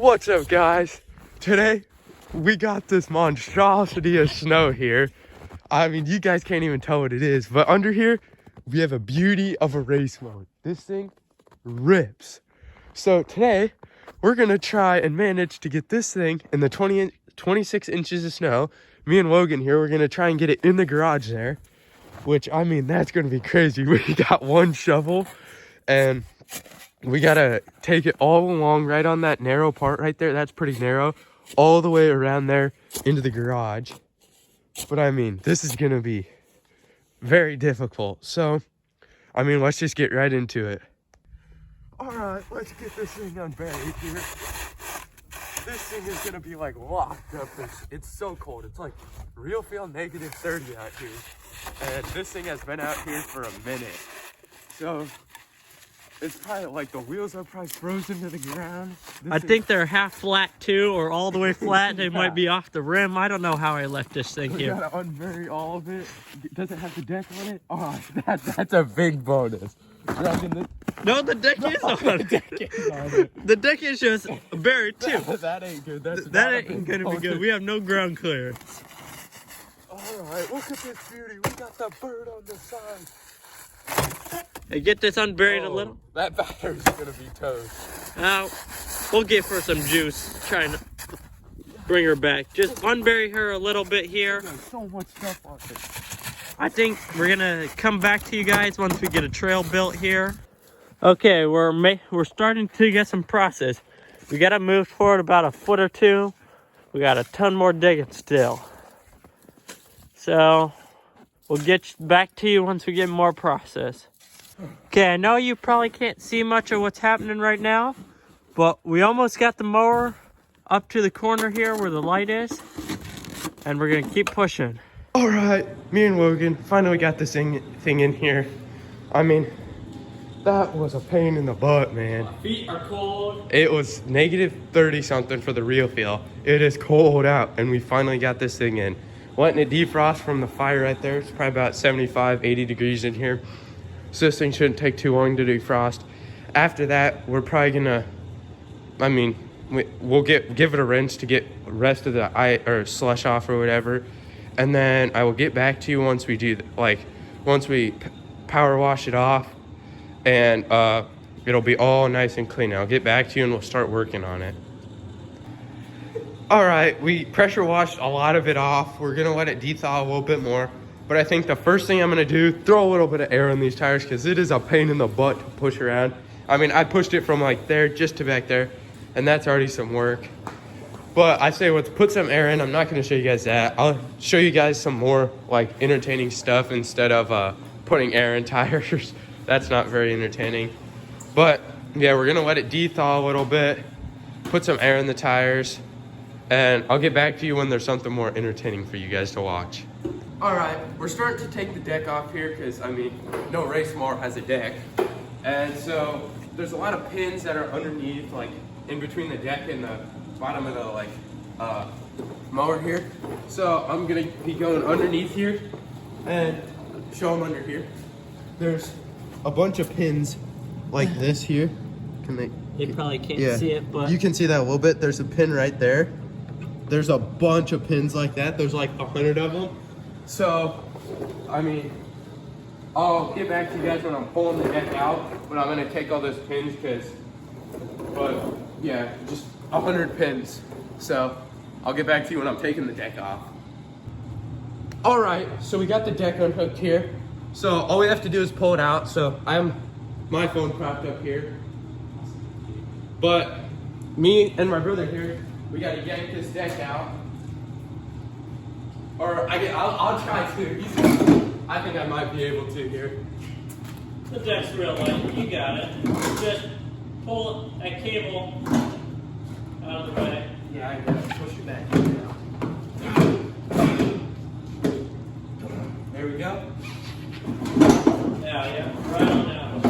What's up, guys? Today we got this monstrosity of snow here. I mean, you guys can't even tell what it is, but under here we have a beauty of a race mode. This thing rips. So today we're gonna try and manage to get this thing in the 26 inches of snow. Me and Logan here, we're gonna try and get it in the garage there, which, I mean, that's gonna be crazy. We got one shovel and we gotta take it all along right on that narrow part right there. That's pretty narrow, all the way around there into the garage. But I mean, this is gonna be very difficult. So, I mean, let's just get right into it. All right, let's get this thing unburied here. This thing is gonna be like locked up. It's so cold. It's like real feel negative 30 out here. And this thing has been out here for a minute. So, it's probably like the wheels are probably frozen to the ground. I think they're half flat too, or all the way flat. They might be off the rim. I don't know how I left this thing here. We gotta unbury all of it. Does it have the deck on it? Oh, that's a big bonus. No, the deck is on it. The deck is on it. The deck is just buried too. That ain't good. That ain't gonna be good. We have no ground clearance. All right, look at this beauty. We got the bird on the side. Hey, get this unburied a little. That battery's gonna be toast. Now, we'll get for some juice. Trying to bring her back. Just unbury her a little bit here. There's so much stuff on it. I think we're gonna come back to you guys once we get a trail built here. Okay, we're starting to get some process. We gotta move forward about a foot or two. We got a ton more digging still. So we'll get back to you once we get more process. Okay, I know you probably can't see much of what's happening right now, but we almost got the mower up to the corner here where the light is, and we're gonna keep pushing. All right, me and Logan finally got this thing in here. I mean, that was a pain in the butt, man. My feet are cold. It was negative 30 something for the real feel. It is cold out, and we finally got this thing in. Letting it defrost from the fire right there. It's probably about 75, 80 degrees in here. So this thing shouldn't take too long to defrost. After that, we're probably gonna, I mean, we'll give it a rinse to get the rest of the slush off or whatever. And then I will get back to you once we do, once we power wash it off, and it'll be all nice and clean. I'll get back to you and we'll start working on it. All right, we pressure washed a lot of it off. We're gonna let it de-thaw a little bit more. But I think the first thing I'm gonna do, throw a little bit of air in these tires because it is a pain in the butt to push around. I mean, I pushed it from like there just to back there, and that's already some work. But I say let's put some air in. I'm not gonna show you guys that. I'll show you guys some more like entertaining stuff instead of putting air in tires. That's not very entertaining. But yeah, we're gonna let it de-thaw a little bit, put some air in the tires, and I'll get back to you when there's something more entertaining for you guys to watch. All right, we're starting to take the deck off here because, I mean, no race mower has a deck. And so there's a lot of pins that are underneath, like in between the deck and the bottom of the mower here. So I'm gonna be going underneath here and show them under here. There's a bunch of pins like this here. Can they? They probably can't see it, but you can see that a little bit. There's a pin right there. There's a bunch of pins like that. There's like 100 of them. So, I mean, I'll get back to you guys when I'm pulling the deck out, but I'm gonna take all those pins but yeah, just 100 pins. So, I'll get back to you when I'm taking the deck off. All right, so we got the deck unhooked here. So all we have to do is pull it out. So I have my phone propped up here. But me and my brother here, we gotta yank this deck out. Or I'll try to. I think I might be able to here. the deck's real light. You got it. Just pull that cable out of the way. Yeah, I gotta push it back here now. There we go. Yeah, right on now.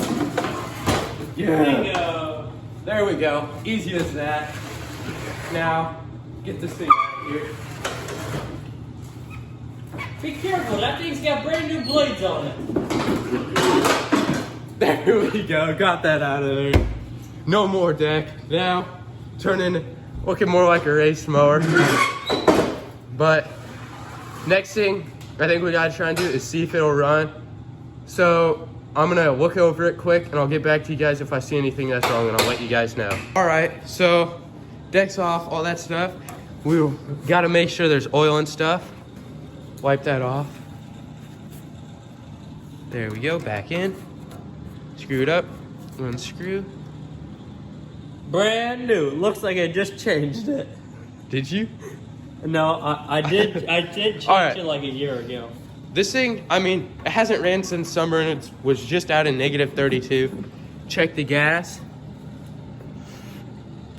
Yeah. Bingo. There we go. Easy as that. Now, get this thing out of here. Be careful, that thing's got brand new blades on it. There we go, got that out of there. No more deck. Now, turning looking more like a race mower. But next thing I think we gotta try and do is see if it'll run. So I'm gonna look over it quick and I'll get back to you guys if I see anything that's wrong, and I'll let you guys know. All right, so deck's off, all that stuff. We gotta make sure there's oil and stuff. Wipe that off. There we go, back in. Screw it up, unscrew. Brand new. Looks like I just changed it. Did you? No, I did change right. it like a year ago. This thing, I mean, it hasn't ran since summer and it was just out in -32. Check the gas.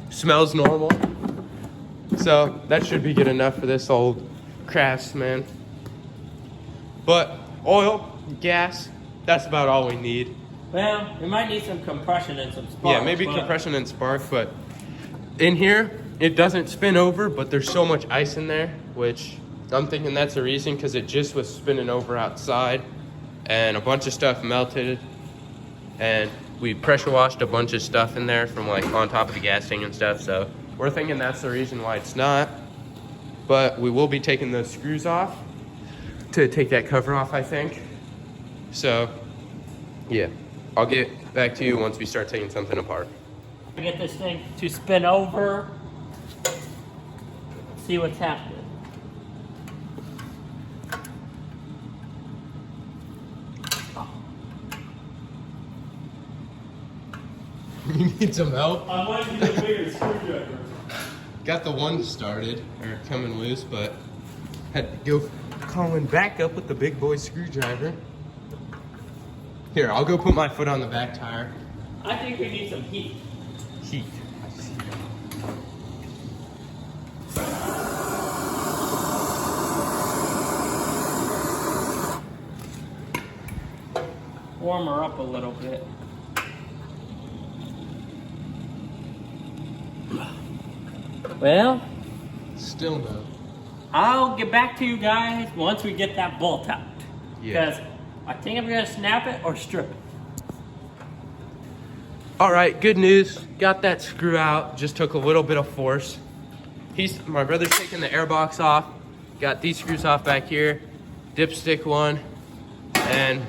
Smells normal. So that should be good enough for this old Craftsman. But oil, gas, that's about all we need. Well, we might need some compression and some spark. Yeah, maybe compression and spark, but in here, it doesn't spin over, but there's so much ice in there, which I'm thinking that's the reason, because it just was spinning over outside and a bunch of stuff melted, and we pressure washed a bunch of stuff in there from like on top of the gas tank and stuff, so we're thinking that's the reason why it's not. But we will be taking those screws off to take that cover off, I think. So yeah, I'll get back to you once we start taking something apart. Get this thing to spin over. See what's happening. You need some help? I want to get a bigger screwdriver. Got the one started, or coming loose, but had to go calling back up with the big boy screwdriver. Here, I'll go put my foot on the back tire. I think we need some heat. Heat. I see. Warm her up a little bit. Well, Still no. I'll get back to you guys once we get that bolt out. Yeah. Because I think I'm gonna snap it or strip it. All right, good news. Got that screw out. Just took a little bit of force. My brother's taking the air box off. Got these screws off back here. Dipstick one, and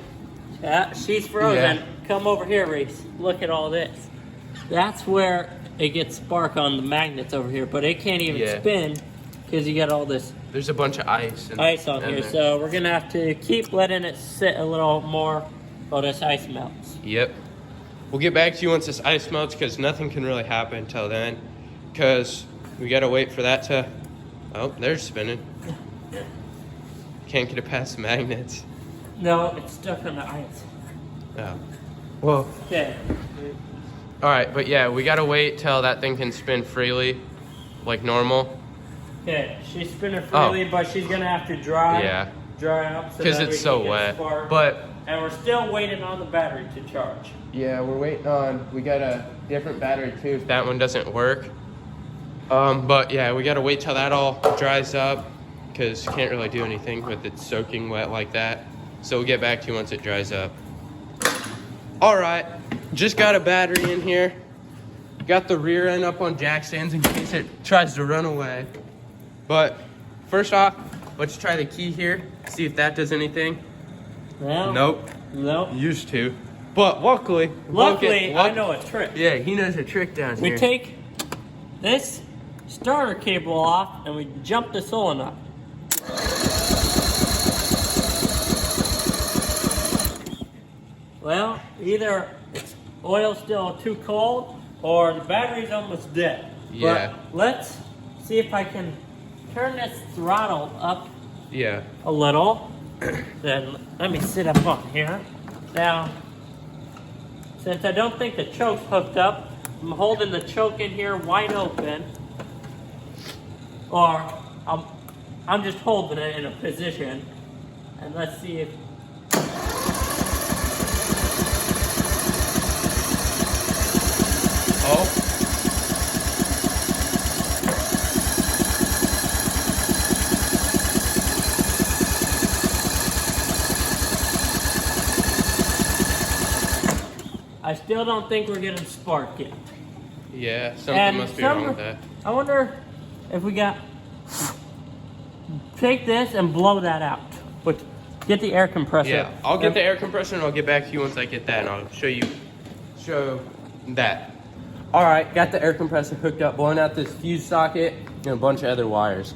Yeah, she's frozen. Yeah. Come over here, Reese. Look at all this. That's where it gets spark on the magnets over here, but it can't even spin because you got all this there's a bunch of ice. ice on here. there. So we're gonna have to keep letting it sit a little more while this ice melts. Yep. We'll get back to you once this ice melts, because nothing can really happen until then, because we gotta wait for that to, oh, they're spinning. Can't get it past the magnets. No, it's stuck on the ice. Oh. Well, Okay. all right, but yeah, we gotta wait till that thing can spin freely, like normal. Okay, she's spinning freely, but she's gonna have to dry up so Because that it's we so can get wet. spark. But And we're still waiting on the battery to charge. yeah, we're waiting on, we got a different battery too if that one doesn't work. But yeah, we gotta wait till that all dries up, because you can't really do anything with it soaking wet like that. So we'll get back to you once it dries up. All right, just got a battery in here. Got the rear end up on jack stands in case it tries to run away. But first off, let's try the key here, see if that does anything. Well, Nope. Nope. Used to. But luckily, I know a trick. Yeah, he knows a trick down here. We take this starter cable off and we jump the solenoid. Well, either it's oil still too cold or the battery's almost dead. Yeah. But let's see if I can turn this throttle up Yeah. a little. Then let me sit up on here. Now, since I don't think the choke's hooked up, I'm holding the choke in here wide open. Or I'm just holding it in a position. And let's see if... Oh. I still don't think we're getting spark yet. Yeah, something must be wrong with that. I wonder if we got, take this and blow that out. But get the air compressor. Yeah, I'll get the air compressor and I'll get back to you once I get that, and I'll show that. All right, got the air compressor hooked up, blowing out this fuse socket and a bunch of other wires.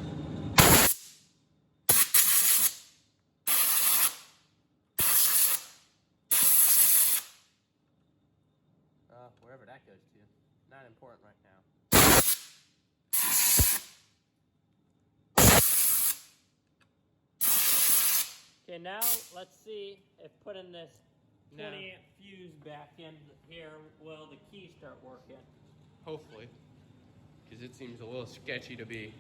Wherever that goes to, not important right now. Okay, now let's see if putting this 20 amp fuse back in here will the key start working. Hopefully, because it seems a little sketchy to be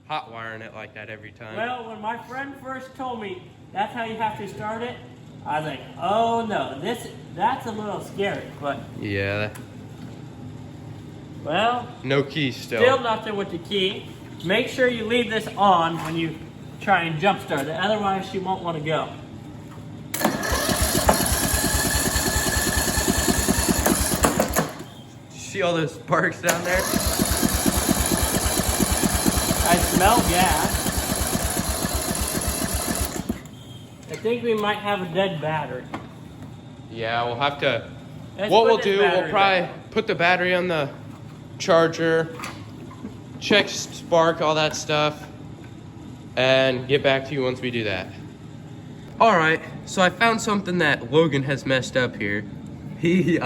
hot wiring it like that every time. Well, when my friend first told me that's how you have to start it, I was like, oh no, that's a little scary, but yeah. well, No key still. Still nothing with the key. Make sure you leave this on when you try and jump start it, otherwise you won't want to go. See all those sparks down there? I smell gas. I think we might have a dead battery. Yeah, we'll have to. Let's What put we'll this do, we'll battery probably back. put the battery on the charger, check spark, all that stuff, and get back to you once we do that. All right, so I found something that Logan has messed up here. He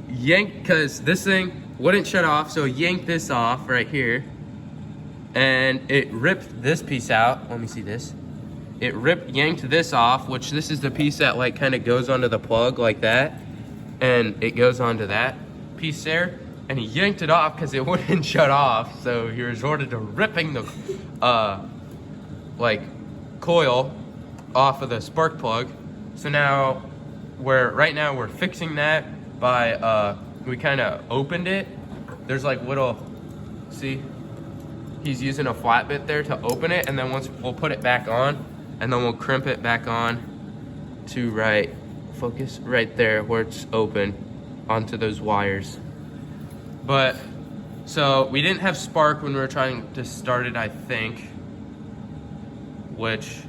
yanked, because this thing wouldn't shut off, so he yanked this off right here, and it ripped this piece out. Let me see this. It yanked this off, which this is the piece that like kind of goes onto the plug like that, and it goes onto that piece there, and he yanked it off because it wouldn't shut off, so he resorted to ripping the like coil off of the spark plug. So now right now we're fixing that by we kind of opened it. There's like little, see, he's using a flat bit there to open it, and then once we'll put it back on, and then we'll crimp it back on to focus right there where it's open onto those wires. But so we didn't have spark when we were trying to start it, I think, which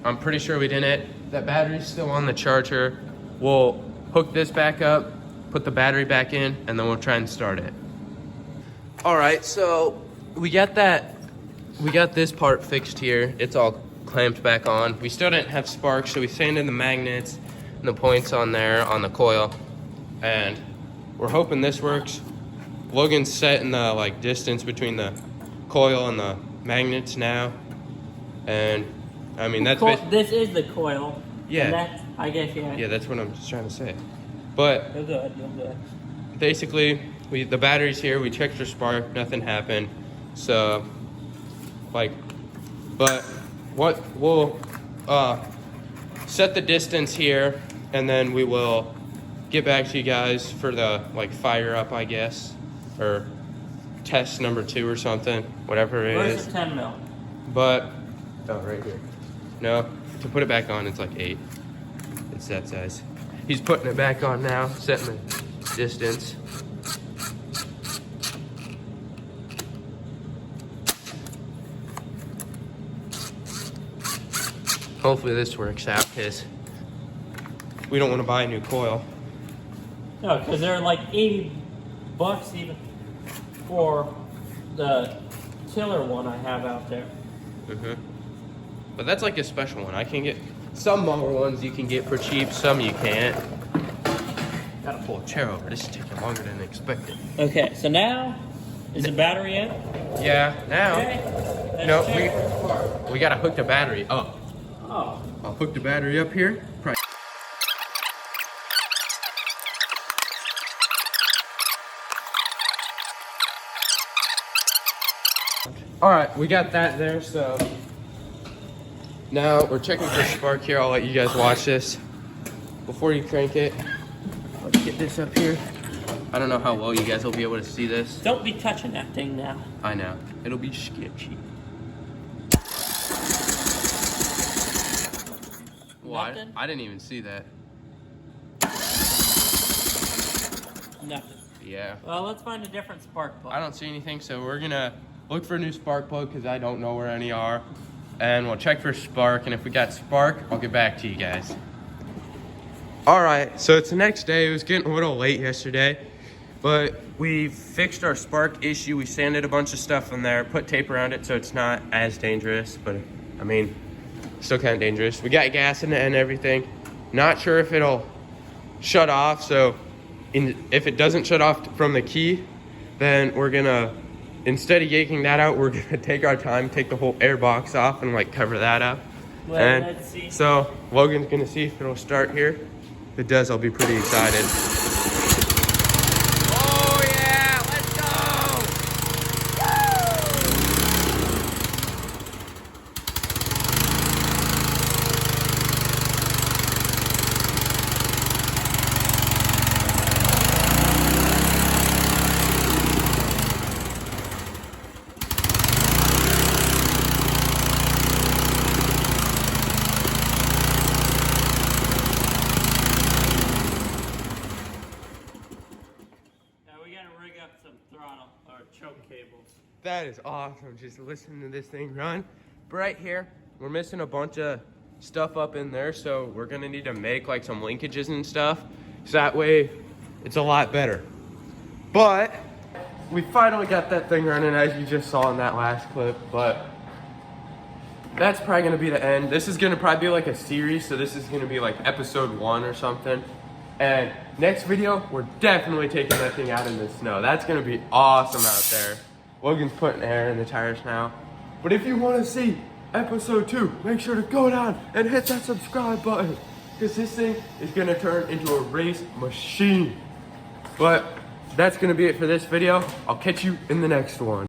I'm pretty sure we didn't. That battery's still on the charger. We'll hook this back up, put the battery back in, and then we'll try and start it. All right, so we got this part fixed here. It's all clamped back on. We still didn't have spark, so we sanded the magnets and the points on there on the coil, and we're hoping this works. Logan's setting the like distance between the coil and the magnets now, and I mean that's this is the coil. Yeah. And that's, I guess, yeah. Yeah, that's what I'm just trying to say. But You're good. basically, the battery's here. We checked for spark, nothing happened. So, like, but what we'll set the distance here, and then we will get back to you guys for the like fire up, I guess, or test number 2 or something, whatever it Where's is. the 10 mil? But right here. No, to put it back on, it's like 8. It's that size. He's putting it back on now, setting the distance. Hopefully this works out, because we don't want to buy a new coil. No, because they're like $80 even for the tiller one I have out there. But that's like a special one. I can get some Mower ones you can get for cheap, some you can't. Gotta pull a chair over. This is taking longer than expected. Okay, so now is the battery in? Yeah, now. Okay. No, we gotta hook the battery up. Oh. I'll hook the battery up here. All right, we got that there, so now we're checking for spark here. I'll let you guys watch this. Before you crank it, let's get this up here. I don't know how well you guys will be able to see this. Don't be touching that thing now. I know, it'll be sketchy. Why? I didn't even see that. Nothing. Yeah. Well, let's find a different spark plug. I don't see anything, so we're gonna look for a new spark plug because I don't know where any are. And we'll check for spark, and if we got spark, I'll get back to you guys. All right, so it's the next day. It was getting a little late yesterday, but we fixed our spark issue. We sanded a bunch of stuff in there, put tape around it so it's not as dangerous, but I mean, still kind of dangerous. We got gas in it and everything. Not sure if it'll shut off, so if it doesn't shut off from the key, then we're gonna, instead of yanking that out, we're gonna take our time, take the whole air box off and like cover that up. Well, and let's see. So Logan's gonna see if it'll start here. If it does, I'll be pretty excited. Oh yeah, let's go! Throttle or choke cables. That is awesome, just listening to this thing run. But right here, we're missing a bunch of stuff up in there, so we're gonna need to make like some linkages and stuff, so that way it's a lot better. But we finally got that thing running, as you just saw in that last clip, but that's probably gonna be the end. This is gonna probably be like a series, so this is gonna be like episode 1 or something. And next video, we're definitely taking that thing out in the snow. That's gonna be awesome out there. Logan's putting air in the tires now. But if you wanna see episode 2, make sure to go down and hit that subscribe button, because this thing is gonna turn into a race machine. But that's gonna be it for this video. I'll catch you in the next one.